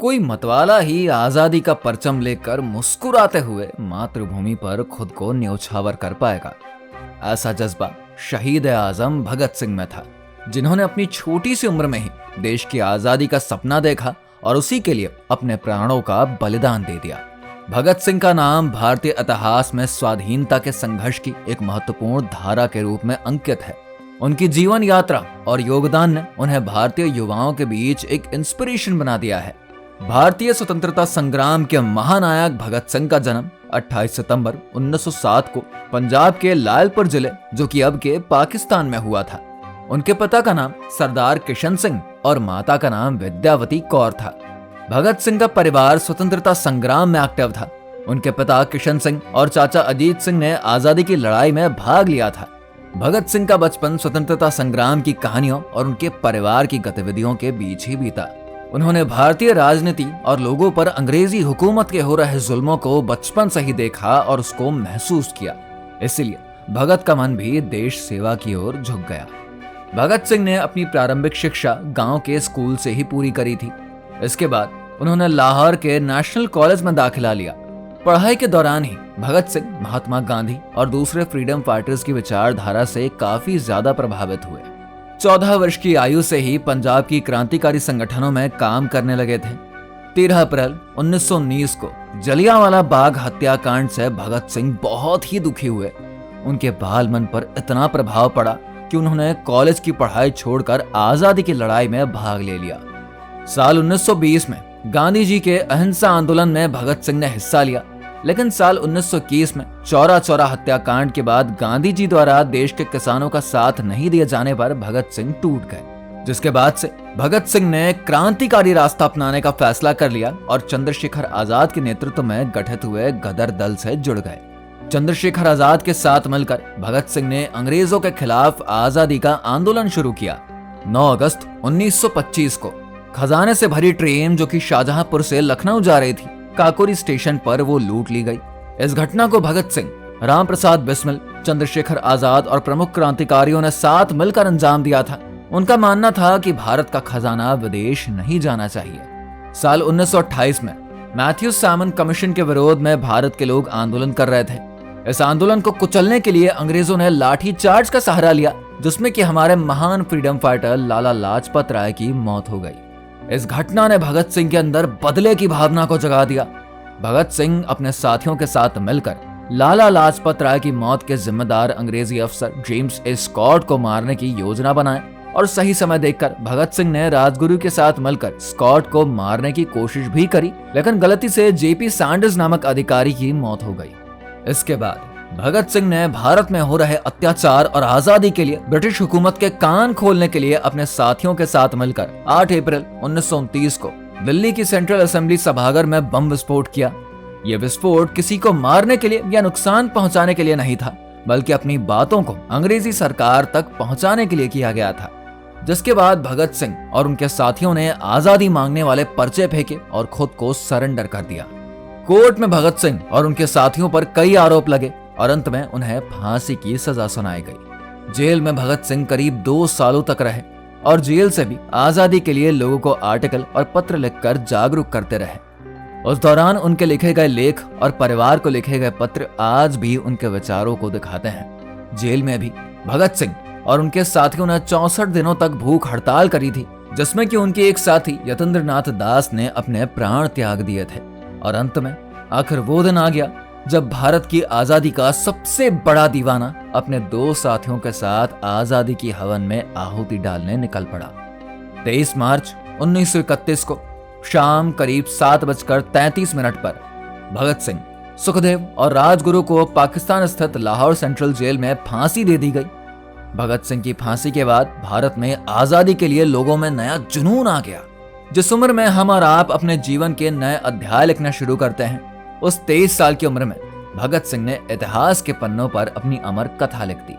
कोई मतवाला ही आजादी का परचम लेकर मुस्कुराते हुए मातृभूमि पर खुद को न्यौछावर कर पाएगा। ऐसा जज्बा शहीद आजम भगत सिंह में था, जिन्होंने अपनी छोटी सी उम्र में ही देश की आजादी का सपना देखा और उसी के लिए अपने प्राणों का बलिदान दे दिया। भगत सिंह का नाम भारतीय इतिहास में स्वाधीनता के संघर्ष की एक महत्वपूर्ण धारा के रूप में अंकित है। उनकी जीवन यात्रा और योगदान ने उन्हें भारतीय युवाओं के बीच एक इंस्पिरेशन बना दिया है। भारतीय स्वतंत्रता संग्राम के महानायक भगत सिंह का जन्म 28 सितंबर 1907 को पंजाब के लालपुर जिले, जो कि अब के पाकिस्तान में हुआ था। उनके पिता का नाम सरदार किशन सिंह और माता का नाम विद्यावती कौर था। भगत सिंह का परिवार स्वतंत्रता संग्राम में एक्टिव था। उनके पिता किशन सिंह और चाचा अजीत सिंह ने आजादी की लड़ाई में भाग लिया था। भगत सिंह का बचपन स्वतंत्रता संग्राम की कहानियों और उनके परिवार की गतिविधियों के बीच ही बीता। उन्होंने भारतीय राजनीति और लोगों पर अंग्रेजी हुकूमत के हो रहे जुल्मों को बचपन से ही देखा और उसको महसूस किया। इसलिए भगत का मन भी देश सेवा की ओर झुक गया। भगत सिंह ने अपनी प्रारंभिक शिक्षा गांव के स्कूल से ही पूरी करी थी। इसके बाद उन्होंने लाहौर के नेशनल कॉलेज में दाखिला लिया। पढ़ाई के दौरान ही भगत सिंह महात्मा गांधी और दूसरे फ्रीडम फाइटर्स की विचारधारा से काफी ज्यादा प्रभावित हुए। 14 वर्ष की आयु से ही पंजाब की क्रांतिकारी संगठनों में काम करने लगे थे। 13 अप्रैल 1919 को जलियांवाला बाग हत्याकांड से भगत सिंह बहुत ही दुखी हुए। उनके बाल मन पर इतना प्रभाव पड़ा कि उन्होंने कॉलेज की पढ़ाई छोड़कर आजादी की लड़ाई में भाग ले लिया। साल 1920 में गांधी जी के अहिंसा आंदोलन में भगत सिंह ने हिस्सा लिया, लेकिन साल 1921 में चौरा चौरा हत्याकांड के बाद गांधी जी द्वारा देश के किसानों का साथ नहीं दिए जाने पर भगत सिंह टूट गए, जिसके बाद से भगत सिंह ने क्रांतिकारी रास्ता अपनाने का फैसला कर लिया और चंद्रशेखर आजाद के नेतृत्व में गठित हुए गदर दल से जुड़ गए। चंद्रशेखर आजाद के साथ मिलकर भगत सिंह ने अंग्रेजों के खिलाफ आजादी का आंदोलन शुरू किया। 9 अगस्त 1925 को खजाने से भरी ट्रेन जो कि शाहजहांपुर से लखनऊ जा रही थी, काकोरी स्टेशन पर वो लूट ली गई। इस घटना को भगत सिंह, राम प्रसाद बिस्मिल, चंद्रशेखर आजाद और प्रमुख क्रांतिकारियों ने साथ मिलकर अंजाम दिया था। उनका मानना था कि भारत का खजाना विदेश नहीं जाना चाहिए। साल 1928 में मैथ्यू सैमन कमीशन के विरोध में भारत के लोग आंदोलन कर रहे थे। इस आंदोलन को कुचलने के लिए अंग्रेजों ने लाठी चार्ज का सहारा लिया, जिसमें कि हमारे महान फ्रीडम फाइटर लाला लाजपत राय की मौत हो गई। इस घटना ने भगत सिंह के अंदर बदले की भावना को जगा दिया। भगत सिंह अपने साथियों के साथ मिलकर लाला लाजपत राय की मौत के जिम्मेदार अंग्रेजी अफसर जेम्स ए स्कॉट को मारने की योजना बनाए और सही समय देखकर भगत सिंह ने राजगुरु के साथ मिलकर स्कॉट को मारने की कोशिश भी करी, लेकिन गलती से जेपी सैंडर्स नामक अधिकारी की मौत हो गई। इसके बाद भगत सिंह ने भारत में हो रहे अत्याचार और आजादी के लिए ब्रिटिश हुकूमत के कान खोलने के लिए अपने साथियों के साथ मिलकर 8 अप्रैल 1929 को दिल्ली की सेंट्रल असेंबली सभागार में बम विस्फोट किया। यह विस्फोट किसी को मारने के लिए या नुकसान पहुंचाने के लिए नहीं था, बल्कि अपनी बातों को अंग्रेजी सरकार तक पहुंचाने के लिए किया गया था। जिसके बाद भगत सिंह और उनके साथियों ने आजादी मांगने वाले पर्चे फेंके और खुद को सरेंडर कर दिया। कोर्ट में भगत सिंह और उनके साथियों पर कई आरोप लगे और अंत में उन्हें फांसी की सजा सुनाई गई। जेल में भगत सिंह करीब 2 सालों तक रहे और जेल से भी आजादी के लिए लोगों को आर्टिकल और पत्र लिखकर जागरूक करते रहे। उस दौरान उनके लिखे गए लेख और परिवार को लिखे गए पत्र आज भी उनके विचारों को दिखाते हैं। जेल में भी भगत सिंह और उनके साथियों ने 64 दिनों तक भूख हड़ताल करी थी, जिसमें कि उनके एक साथी यतेंद्र नाथ दास ने अपने प्राण त्याग दिए थे। और अंत में आखिर वो दिन आ गया जब भारत की आजादी का सबसे बड़ा दीवाना अपने 2 साथियों के साथ आजादी की हवन में आहुति डालने निकल पड़ा। 23 मार्च 1931 को शाम करीब 7:33 पर भगत सिंह, सुखदेव और राजगुरु को पाकिस्तान स्थित लाहौर सेंट्रल जेल में फांसी दे दी गई। भगत सिंह की फांसी के बाद भारत में आजादी के लिए लोगों में नया जुनून आ गया। जिस उम्र में हम और आप अपने जीवन के नए अध्याय लिखना शुरू करते हैं, उस 23 साल की उम्र में भगत सिंह ने इतिहास के पन्नों पर अपनी अमर कथा लिख दी।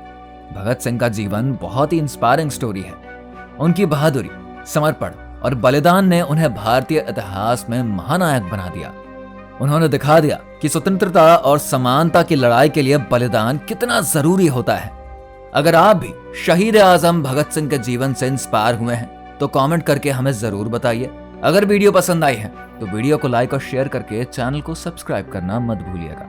भगत सिंह का जीवन बहुत ही इंस्पायरिंग स्टोरी है। उनकी बहादुरी, समर्पण और बलिदान ने उन्हें भारतीय इतिहास में महानायक बना दिया। उन्होंने दिखा दिया कि स्वतंत्रता और समानता की लड़ाई के लिए बलिदान कितना जरूरी होता है। अगर आप भी शहीद आजम भगत सिंह के जीवन से इंस्पायर हुए हैं तो कमेंट करके हमें जरूर बताइए। अगर वीडियो पसंद आई है तो वीडियो को लाइक और शेयर करके चैनल को सब्सक्राइब करना मत भूलिएगा।